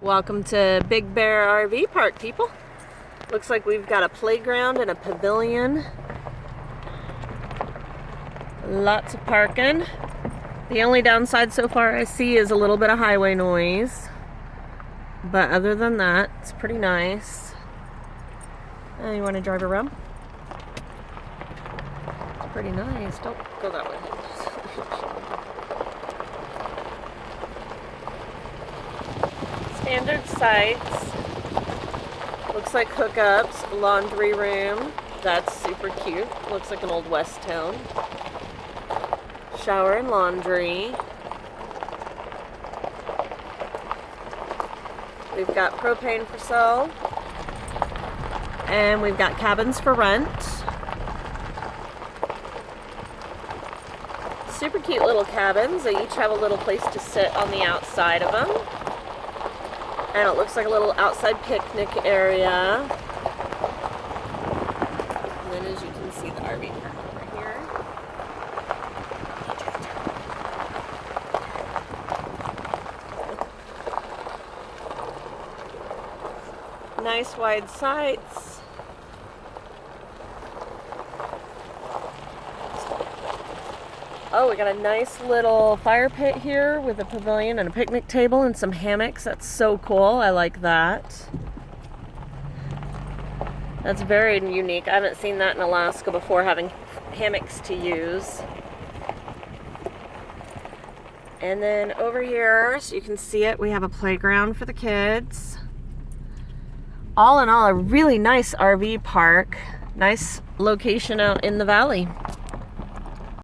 Welcome to Big Bear RV Park, people. Looks like we've got a playground and a pavilion. Lots of parking. The only downside so far I see is a little bit of highway noise. But other than that, it's pretty nice. You want to drive around? It's pretty nice. Don't go that way. Standard sites. Looks like hookups, laundry room. That's super cute. Looks like an old West town. Shower and laundry. We've got propane for sale. And we've got cabins for rent. Super cute little cabins. They each have a little place to sit on the outside of them. And it looks like a little outside picnic area. And then as you can see, the RV park over here. Nice wide sites. Oh, we got a nice little fire pit here with a pavilion and a picnic table and some hammocks. That's so cool. I like that. That's very unique. I haven't seen that in Alaska before, having hammocks to use. And then over here, so you can see it, we have a playground for the kids. All in all, a really nice RV park. Nice location out in the valley.